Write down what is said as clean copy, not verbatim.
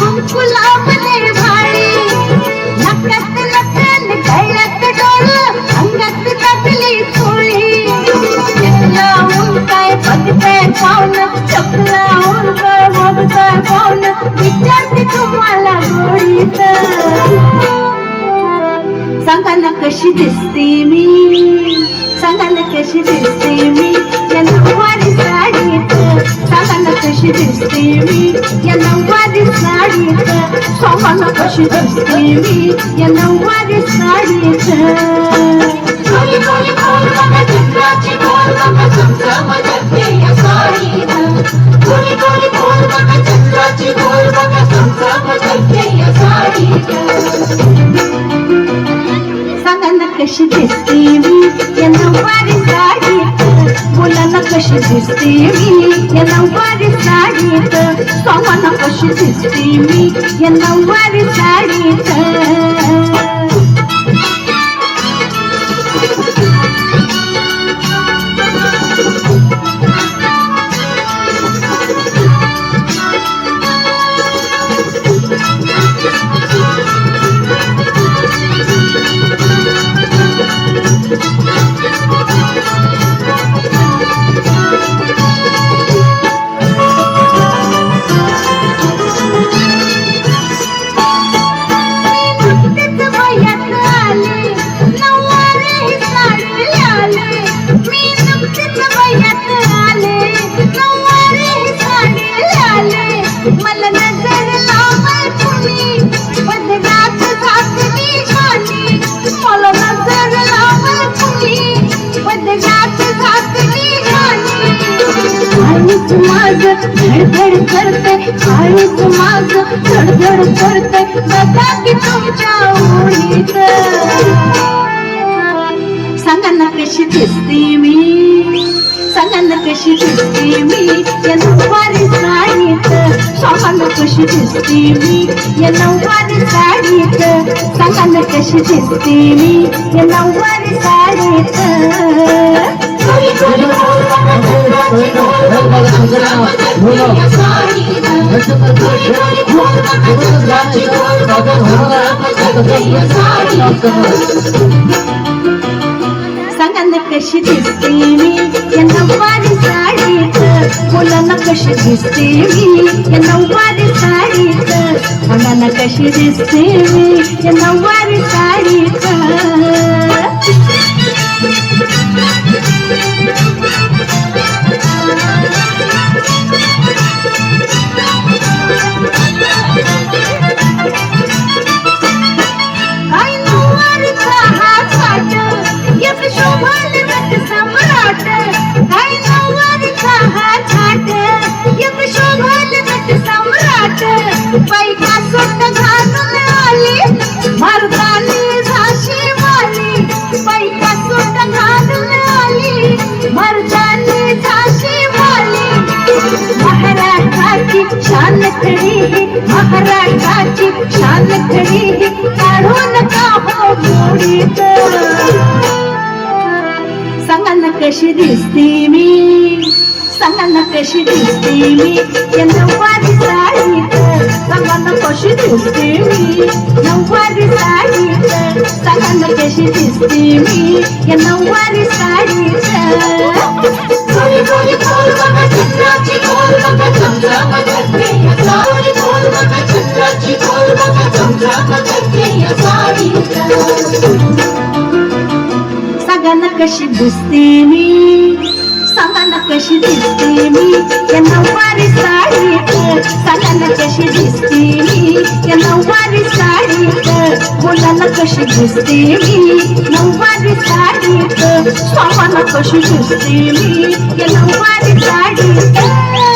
कुंकुलामने भाळी नकत नकन गळ्यात डोळं अंगात टाकली चोळी चपलावून काय बघताय पाहुण चपलावून काय बघताय पाहुण विचारते तुम्हाला गोडीत सांगा ना कशी दिसते मी सांगा ना कशी दिसते मी या नऊवारी साडीत सांगा ना कशी दिसते मी या नऊवारी साडीत सांगा ना कशी दिसते मी या नऊवारी साडीत कोणी कोणी बोल बघा चित्राची बोल बघा चमचम करते या साडीत कोणी कोणी बोल बघा चित्राची बोल बघा चमचम करते या साडीत सांगा ना कशी दिसते मी या नऊवारी साडीत बोला ना कशी दिसते मी या नऊवारी साडीत सांगा ना कशी दिसते मी या नऊवारी साडीत धडधड करते आळूच माझ धडधड करते बघा की तुमच्या ओळीत सांगा ना कशी दिसते मी सांगा ना कशी दिसते मी या नऊवारी साडीत सांगा ना कशी दिसते मी या नऊवारी साडीत सांगा ना कशी दिसते मी या नऊवारी साडीत सांगा ना कशी दिसते मी या नऊवारी साडीत बोला ना कशी दिसते मी या नऊवारी साडीत सांगा ना कशी दिसते मी या नऊवारी साडीत पैका सुट घालून आली मर्दानी झाशी वाली पैका सुट घालून आली मर्दानी झाशी वाली महाराष्ट्राची शान खडी महाराष्ट्राची शान खडी काढू नका हो गोडीत सांगा ना कशी दिसते मी सांगा ना कशी दिसते मी या नऊवारी साडीत सांगा ना कशी दिसते मी नऊवारी साडीत सांगा ना कशी दिसते मी या नऊवारी साडीत कोणी कोणी बोल बघा चित्राची बोल बघा चमचम करते या साडीत बोल बघा चित्राची बोल बघा चमचम करते या साडीत सांगा ना कशी दिसते मी सांगा ना कशी दिसते मी या नऊवारी साडीत सांगा ना कशी दिसते मी या नऊवारी साडीत बोला ना कशी दिसते मी नऊवारी साडीत सांगा ना कशी दिसते मी या नऊवारी साडीत